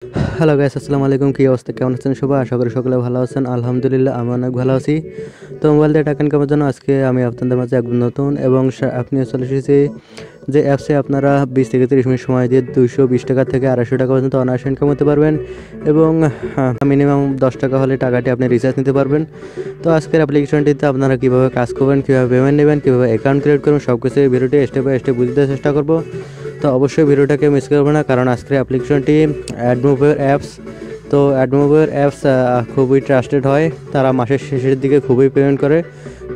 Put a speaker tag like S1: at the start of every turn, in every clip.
S1: Hello guys, আসসালামু আলাইকুম। কী অবস্থা, কেমন আছেন সবাই? আশা করি সকলে ভালো আছেন। আলহামদুলিল্লাহ আমি অনেক ভালো আছি। তো মোবাইল দিয়ে টাকা ইনকামের জন্য আজকে আমি আপনাদের মাঝে একদম নতুন এবং আপনি চলে এসেছি যে অ্যাপসে আপনারা 20 থেকে 30 মিনিট সময় দিয়ে 220 টাকা থেকে 250 টাকা পর্যন্ত অনায়াসে ইনকাম করতে পারবেন এবং মিনিমাম 10 টাকা হলে টাকাটি আপনি রিচার্জ নিতে পারবেন। তো আজকের অ্যাপ্লিকেশনটিতে আপনারা কীভাবে কাজ করবেন, কীভাবে পেমেন্ট নেবেন, কীভাবে অ্যাকাউন্ট ক্রিয়েট করবেন, সব কিছু এই ভিডিওটি স্টেপ বাই স্টেপ বুঝতে চেষ্টা করব। তো অবশ্যই ভিডিওটাকে মিস করবো না, কারণ আজকের অ্যাপ্লিকেশনটি অ্যাডমুভের অ্যাপস। তো অ্যাডমুভের অ্যাপস খুবই ট্রাস্টেড হয়, তারা মাসের শেষের দিকে খুবই পেমেন্ট করে।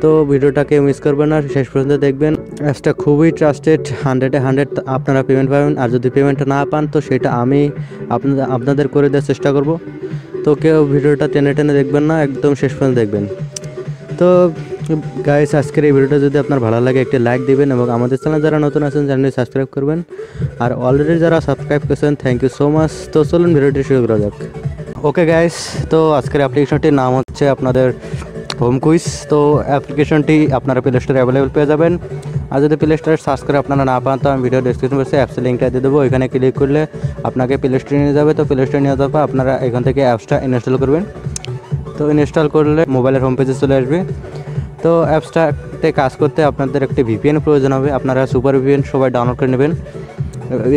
S1: তো ভিডিওটাকে মিস করবেন না, শেষ পর্যন্ত দেখবেন। অ্যাপসটা খুবই ট্রাস্টেড, 100-এ 100 আপনারা পেমেন্ট পাবেন। আর যদি পেমেন্টটা না পান তো সেটা আমি আপনাদের করে দেওয়ার চেষ্টা করব। তো কেউ ভিডিওটা টেনে টেনে দেখবেন না, একদম শেষ পর্যন্ত দেখবেন। তো গাইস, আজকের এই ভিডিওটা যদি আপনার ভালো লাগে একটি লাইক দিবেন এবং আমাদের চ্যানেল যারা নতুন আছেন চ্যানেলটি সাবস্ক্রাইব করবেন। আর অলরেডি যারা সাবস্ক্রাইব করেছেন থ্যাংক ইউ সো মাচ। তো চলুন ভিডিওটি শুরু করা যাক। ওকে গাইস, তো আজকের অ্যাপ্লিকেশনটির নাম হচ্ছে আপনাদের হোম কুইজ। তো অ্যাপ্লিকেশনটি আপনারা প্লে স্টোরে অ্যাভেলেবল পেয়ে যাবেন। আর যদি প্লে স্টোরে সার্চ করে আপনারা না পান তো আমি ভিডিও ডিসক্রিপশন বক্সে অ্যাপসের লিঙ্কটা দিয়ে দেবো। এখানে ক্লিক করলে আপনাকে প্লে স্টোরে নিয়ে যাবে। তো প্লে স্টোরে নিয়ে যাওয়ার পর আপনারা এখান থেকে অ্যাপসটা ইনস্টল করবেন। তো ইনস্টল করলে মোবাইলের হোম পেজে চলে আসবে। তো অ্যাপসটাতে কাজ করতে আপনাদের একটি ভিপিএন প্রয়োজন হবে। আপনারা সুপার ভিপিএন সবাই ডাউনলোড করে নেবেন।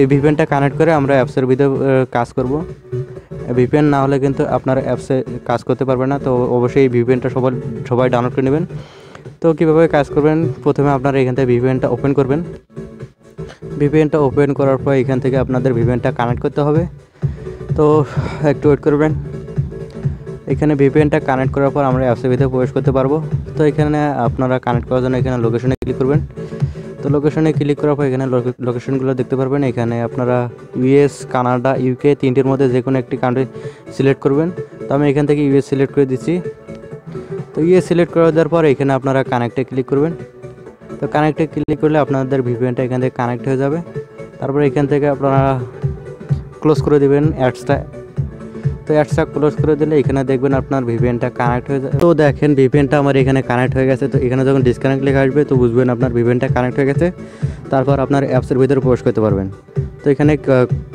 S1: এই ভিপিএনটা কানেক্ট করে আমরা অ্যাপসের ভিতরে কাজ করব। ভিপিএন না হলে কিন্তু আপনারা অ্যাপসে কাজ করতে পারবেন না। তো অবশ্যই এই ভিপিএনটা সবাই ডাউনলোড করে নেবেন। তো কীভাবে কাজ করবেন, প্রথমে আপনারা এখান থেকে ভিপিএনটা ওপেন করবেন। ভিপিএনটা ওপেন করার পর এখান থেকে আপনাদের ভিপিএনটা কানেক্ট করতে হবে। তো একটু ওয়েট করবেন। এখানে ভিপিএনটা কানেক্ট করার পর আমরা অ্যাপসের ভিতরে প্রবেশ করতে পারবো। তো এখানে আপনারা কানেক্ট করার জন্য এখানে লোকেশনে ক্লিক করবেন। তো লোকেশনে ক্লিক করার পর এখানে লোকেশনগুলো দেখতে পারবেন। এখানে আপনারা ইউএস, কানাডা, ইউকে তিনটির মধ্যে যে কোনো একটি কান্ট্রি সিলেক্ট করবেন। তো আমি এখান থেকে ইউএস সিলেক্ট করে দিচ্ছি। তো ইউএস সিলেক্ট করে দেওয়ার পর এখানে আপনারা কানেক্টে ক্লিক করবেন। তো কানেক্টে ক্লিক করলে আপনাদের ভিপিএনটা এখান থেকে কানেক্ট হয়ে যাবে। তারপরে এখান থেকে আপনারা ক্লোজ করে দেবেন অ্যাডসটা। তো অ্যাডসটা ক্লোজ করে দিলে এখানে দেখবেন আপনার ভিপিএনটা কানেক্ট হয়ে যায়। তো দেখেন ভিপিএনটা আমার এখানে কানেক্ট হয়ে গেছে। তো এখানে যখন ডিসকানেক্ট লেখা আসবে তো বুঝবেন আপনার ভিপিএনটা কানেক্ট হয়ে গেছে। তারপর আপনার অ্যাপসের ভিতরে প্রবেশ করতে পারবেন। তো এখানে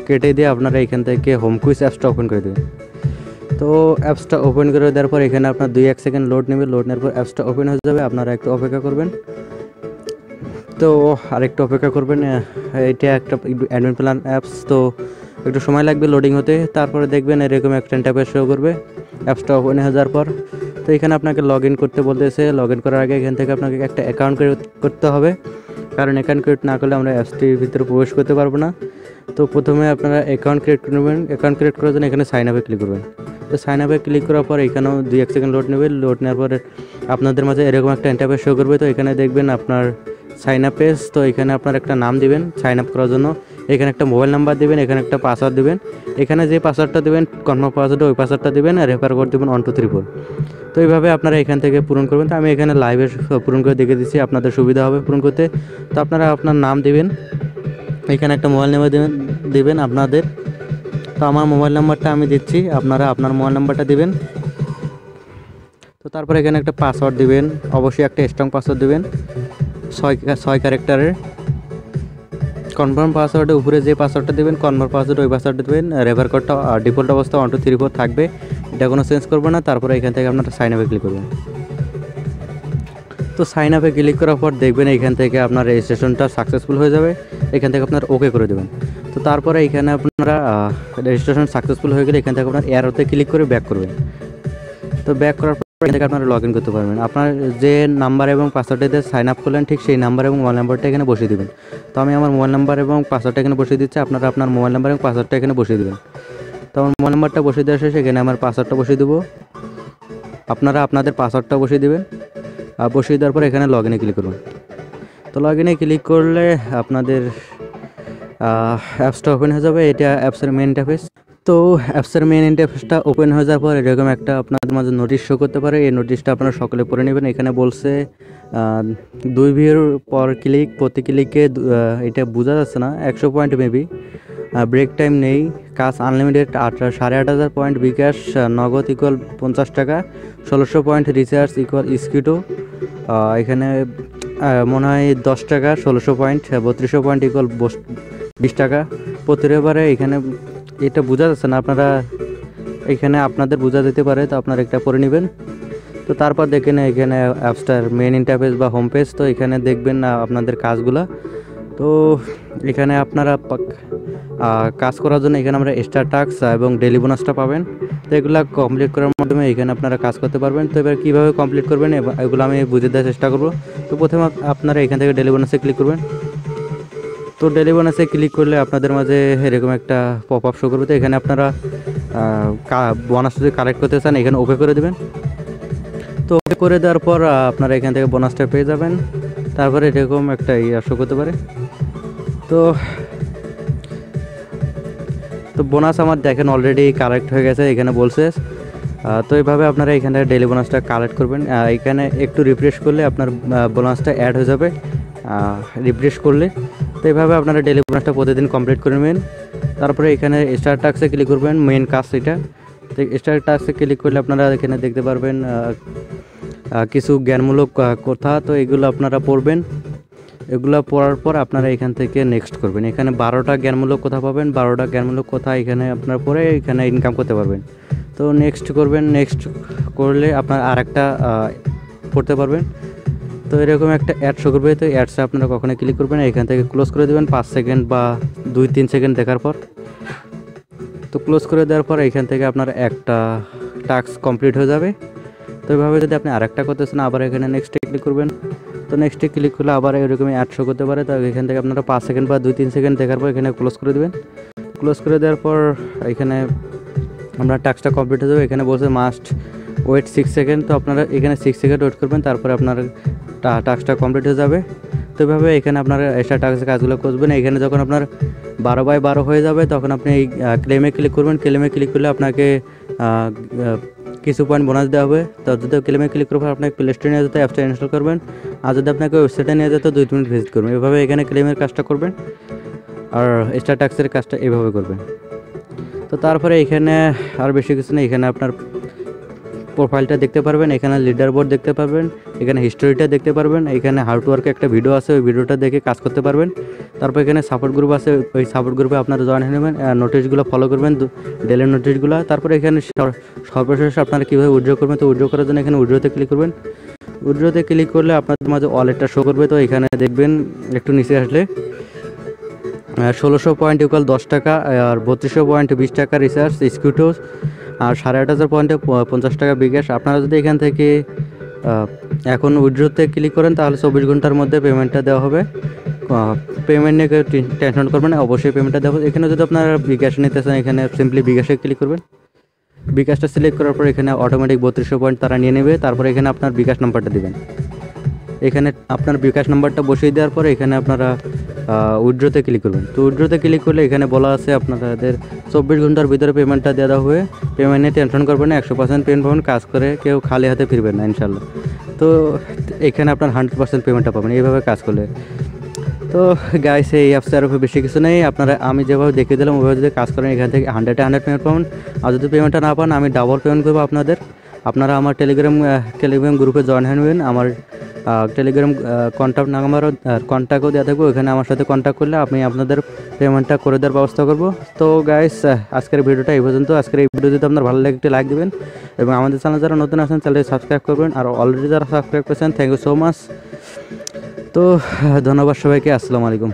S1: কেটে দিয়ে আপনারা এখান থেকে হোম কুইজ অ্যাপসটা ওপেন করে দেবেন। তো অ্যাপসটা ওপেন করে দেওয়ার পর এখানে আপনার 2-1 সেকেন্ড লোড নেবে। লোড নেওয়ার পর অ্যাপসটা ওপেন হয়ে যাবে। আপনারা একটু অপেক্ষা করবেন। তো আরেকটু অপেক্ষা করবেন। এটা একটা অ্যাডমিন প্ল্যান অ্যাপস, তো একটু সময় লাগবে লোডিং হতে। তারপরে দেখবেন এরকম একটা ইন্টারফেস শো করবে অ্যাপসটা ওপেন হয়ে যাওয়ার পর। তো এখানে আপনাকে লগ ইন করতে বলতেছে। লগ ইন করার আগে এখান থেকে আপনাকে একটা অ্যাকাউন্ট ক্রিয়েট করতে হবে, কারণ অ্যাকাউন্ট ক্রিয়েট না করলে আমরা অ্যাপসটির ভিতরে প্রবেশ করতে পারবো না। তো প্রথমে আপনারা অ্যাকাউন্ট ক্রিয়েট করে নেবেন। অ্যাকাউন্ট ক্রিয়েট করার জন্য এখানে সাইন আপে ক্লিক করবেন। তো সাইন আপে ক্লিক করার পর এখানেও 2-1 সেকেন্ড লোড নেবে। লোড নেওয়ার পরে আপনাদের মাঝে এরকম একটা ইন্টারফেস শো করবে। তো এখানে দেখবেন আপনার সাইন আপ পেজ। তো এখানে আপনার একটা নাম দিবেন সাইন আপ করার জন্য। এখানে একটা মোবাইল নাম্বার দিবেন, এখানে একটা পাসওয়ার্ড দিবেন। এখানে যে পাসওয়ার্ডটা দেবেন কনফার্ম পাসওয়ার্ড, ওই পাসওয়ার্ডটা দিবেন আর রেফার কোড দিবেন 1234। তো এইভাবে আপনারা এখান থেকে পূরণ করবেন। তো আমি এখানে লাইভে পূরণ করে দেখে দিচ্ছি, আপনাদের সুবিধা হবে পূরণ করতে। তো আপনারা আপনার নাম দিবেন, এখানে একটা মোবাইল নাম্বার দিবেন আপনাদের। তো আমার মোবাইল নাম্বারটা আমি দিচ্ছি, আপনারা আপনার মোবাইল নাম্বারটা দিবেন। তো তারপরে এখানে একটা পাসওয়ার্ড দিবেন, অবশ্যই একটা স্ট্রং পাসওয়ার্ড দিবেন 6 ক্যারেক্টারের। কনফার্ম পাসওয়ার্ডের উপরে যে পাসওয়ার্ডটা দেবেন কনফার্ম পাসওয়ার্ড ওই পাসওয়ার্ডটা দেবেন। রেফার কোডটা ডিফল্ট অবস্থা 1234 থাকবে, এটা কোনো চেঞ্জ করবে না। তারপরে এখান থেকে আপনারা সাইন আপে ক্লিক করবেন। তো সাইন আপে ক্লিক করার পর দেখবেন এখান থেকে আপনার রেজিস্ট্রেশনটা সাকসেসফুল হয়ে যাবে। এখান থেকে আপনার ওকে করে দেবেন। তো তারপরে এখানে আপনারা রেজিস্ট্রেশন সাকসেসফুল হয়ে গেলে এখান থেকে আপনার এরোতে ক্লিক করে ব্যাক করবেন। তো ব্যাক করার পর এখান থেকে আপনারা লগ ইন করতে পারবেন। আপনার যে নাম্বার এবং পাসওয়ার্ডে সাইন আপ করলেন ঠিক সেই নাম্বার এবং মোবাইল নাম্বারটা এখানে বসিয়ে দেবেন। তো আমি আমার মোবাইল নাম্বার এবং পাসওয়ার্ডটা এখানে বসিয়ে দিচ্ছি, আপনারা আপনার মোবাইল নাম্বার এবং পাসওয়ার্ডটা এখানে বসিয়ে দেবেন। তো আমার মোবাইল নাম্বারটা বসিয়ে দেওয়া শেষে এখানে আমার পাসওয়ার্ডটা বসিয়ে দেবো। আপনারা আপনাদের পাসওয়ার্ডটা বসিয়ে দেবেন। বসিয়ে দেওয়ার পর এখানে লগ ইনে ক্লিক করুন। তো লগ ইনে ক্লিক করলে আপনাদের অ্যাপসটা ওপেন হয়ে যাবে। এটা অ্যাপসের মেন ইন্টারফেস। তো অ্যাপসের মেন ইন্টারফেসটা ওপেন হয়ে যাওয়ার পর এরকম একটা আপনাদের মাঝে নোটিশ শো করতে পারে। এই নোটিশটা আপনারা সকলে পড়ে নেবেন। এখানে বলছে 2 ভিউর পর ক্লিক, প্রতি ক্লিকে এটা বোঝা যাচ্ছে না, 100 পয়েন্ট মেবি। ব্রেক টাইম নেই, কাজ আনলিমিটেড, 8,500 পয়েন্ট বিকাশ, নগদ ইকুয়াল 50 টাকা, 1600 পয়েন্ট রিচার্জ ইকুয়াল স্কিটো। এখানে মনে হয় 10 টাকা, 1600 পয়েন্ট, 3200 পয়েন্ট ইকুয়াল 20 টাকা প্রতি রেবারে। এখানে এটা বোঝা যাচ্ছে না, আপনারা এখানে আপনাদের বোঝা যেতে পারে, তো আপনারা একটা পড়ে নেবেন। তো তারপর দেখেন এখানে অ্যাপসটার মেন ইন্টারফেস বা হোম পেজ, তো এখানে দেখবেন না আপনাদের কাজগুলা। তো এখানে আপনারা কাজ করার জন্য এখানে আমরা এক্সট্রা টাস্ক এবং ডেলি বোনাসটা পাবেন। তো এগুলো কমপ্লিট করার মাধ্যমে এখানে আপনারা কাজ করতে পারবেন। তো এবার কীভাবে কমপ্লিট করবেন এগুলো আমি বুঝে দেওয়ার চেষ্টা করব। তো প্রথমে আপনারা এখান থেকে ডেলি বোনাসে ক্লিক করবেন। তো ডেলি বোনাসে ক্লিক করলে আপনাদের মাঝে এরকম একটা পপ আপ শো করবে। তো এখানে আপনারা বোনাস যদি কালেক্ট করতে চান এখানে ওকে করে দেবেন। তো ওকে করে দেওয়ার পর আপনারা এখান থেকে বোনাসটা পেয়ে যাবেন। তারপরে এরকম একটা শো করতে পারে। তো বোনাস আমার দেখেন অলরেডি কালেক্ট হয়ে গেছে, এখানে বলছে। তো এইভাবে আপনারা এখানে ডেলি বোনাসটা কালেক্ট করবেন। এখানে একটু রিফ্রেশ করলে আপনার বোনাসটা অ্যাড হয়ে যাবে রিফ্রেশ করলে। তো এইভাবে আপনারা ডেলি বোনাসটা প্রতিদিন কমপ্লিট করে নেবেন। তারপরে এখানে স্টার টাস্কে ক্লিক করবেন, মেন কাজ এটা। তো স্টার টাস্কে ক্লিক করলে আপনারা এখানে দেখতে পারবেন কিছু জ্ঞানমূলক কথা। তো এগুলো আপনারা পড়বেন। এগুলো পড়ার পর আপনারা এখান থেকে নেক্সট করবেন। এখানে 12টা জ্ঞানমূলক কথা পাবেন। 12টা জ্ঞানমূলক কথা এখানে আপনার পড়ে এখানে ইনকাম করতে পারবেন। তো নেক্সট করবেন। নেক্সট করলে আপনার আরেকটা পড়তে পারবেন। তো এরকম একটা অ্যাড শো করবে। তো অ্যাডসে আপনারা কখনোই ক্লিক করবেন, এখান থেকে ক্লোজ করে দেবেন 5 সেকেন্ড বা 2-3 সেকেন্ড দেখার পর। তো ক্লোজ করে দেওয়ার পর এখান থেকে আপনার একটা টাস্ক কমপ্লিট হয়ে যাবে। তো এইভাবে যদি আপনি আরেকটা করতেছেন আবার এখানে নেক্সটে ক্লিক করবেন। তো নেক্সটে ক্লিক করলে আবার এরকমই অ্যাড শো করতে পারে। তো এখান থেকে আপনারা 5 সেকেন্ড বা 2-3 সেকেন্ড দেখার পর এখানে ক্লোজ করে দেবেন। ক্লোজ করে দেওয়ার পর এখানে আমরা টাস্কটা কমপ্লিট হয়ে যাবে। এখানে বলছে মাস্ট ওয়েট 6 সেকেন্ড। তো আপনারা এখানে 6 সেকেন্ড ওয়েট করবেন, তারপরে আপনার টাস্কটা কমপ্লিট হয়ে যাবে। তো এভাবে এখানে আপনার এক্সট্রা টাস্কের কাজগুলো করবেন। এখানে যখন আপনার 12/12 হয়ে যাবে তখন আপনি এই ক্লেমে ক্লিক করবেন। ক্লেমে ক্লিক করলে আপনাকে কিছু পয়েন্ট বোনাস দেওয়া হবে। তো যদি ক্লেমে ক্লিক করার পর আপনাকে প্লে স্টোরে নিয়ে যেতে অ্যাপসটা ইনস্টল করবেন। আর যদি আপনাকে ওয়েবসাইটে নিয়ে যেতে 2 মিনিট ভিজিট করবেন। এভাবে এখানে ক্লেমের কাজটা করবেন আর এক্সট্রা টাস্কের কাজটা এভাবে করবেন। তো তারপরে এখানে আর বেশি কিছু নেই। এখানে আপনার প্রোফাইলটা দেখতে পারবেন, এখানে লিডার বোর্ড দেখতে পারবেন, এখানে হিস্টোরিটা দেখতে পারবেন, এখানে হাউ টু ওয়ার্ক একটা ভিডিও আছে, ওই ভিডিওটা দেখে কাজ করতে পারবেন। তারপর এখানে সাপোর্ট গ্রুপ আছে, ওই সাপোর্ট গ্রুপে আপনারা জয়েন হয়ে নেবেন, নোটিশগুলো ফলো করবেন, ডেলি নোটিশগুলো। তারপরে এখানে সর্বশেষ আপনারা কীভাবে উইথড্র করবেন। তো উইথড্র করার জন্য এখানে উইথড্রতে ক্লিক করবেন। উইথড্রতে ক্লিক করলে আপনাদের মাঝে ওয়ালেটটা শো করবে। তো এখানে দেখবেন একটু নিচে আসলে 1600 পয়েন্ট ইকুয়াল 10 টাকা, আর 3200 পয়েন্ট 20 টাকা রিসার্চ স্কিউটোস, আর 8500 পয়েন্টে 50 টাকা বিকাশ। আপনারা যদি এখান থেকে এখন উইথড্রতে ক্লিক করেন তাহলে 24 ঘন্টার মধ্যে পেমেন্টটা দেওয়া হবে। পেমেন্ট নিয়ে টেনশন করবেন না, অবশ্যই পেমেন্টটা দেওয়া হবে। এখানে যদি আপনারা বিকাশ নিতে চান এখানে সিম্পলি বিকাশে ক্লিক করবেন। বিকাশটা সিলেক্ট করার পর এখানে অটোমেটিক 3200 পয়েন্ট তারা নিয়ে নেবে। তারপরে এখানে আপনার বিকাশ নাম্বারটা দেবেন। এখানে আপনার বিকাশ নাম্বারটা বসিয়ে দেওয়ার পরে এখানে আপনারা উইথড্রতে ক্লিক করবেন। তো উইথড্রতে ক্লিক করলে এখানে বলা আছে আপনাদের 24 ঘন্টার ভিতরে পেমেন্টটা দেওয়া হবে। পেমেন্ট নিয়ে টেনশন করবেন না, 100% পেমেন্ট পাবেন। কাজ করে কেউ খালি হাতে ফিরবেন না ইনশাল্লাহ। তো এখানে আপনার 100% পেমেন্টটা পাবেন এইভাবে কাজ করলে। তো গাইস এই অ্যাপসে আরও বেশি কিছু নেই। আপনারা আমি যেভাবে দেখিয়ে দিলাম ওইভাবে যদি কাজ করেন এখান থেকে 100 পেমেন্ট পাবেন। আর যদি পেমেন্টটা না পান আমি ডাবল পেমেন্ট করবো আপনারা আমার টেলিগ্রাম গ্রুপে জয়েন হয়ে নেবেন। আমার টেলিগ্রাম কন্ট্যাক্ট নাম্বারও কন্ট্যাক্টও দেওয়া থাকবে, ওখানে আমার সাথে কন্ট্যাক্ট করলে আমি আপনাদের পেমেন্টটা করে দেওয়ার ব্যবস্থা করব। তো গাইস আজকের ভিডিওটা এই পর্যন্ত। আজকের এই ভিডিও যদি আপনার ভালো লাগে একটি লাইক দেবেন এবং আমাদের চ্যানেল যারা নতুন আছেন চ্যানেলটি সাবস্ক্রাইব করবেন। আর অলরেডি যারা সাবস্ক্রাইব করেছেন থ্যাংক ইউ সো মাচ। তো ধন্যবাদ সবাইকে, আসসালামু আলাইকুম।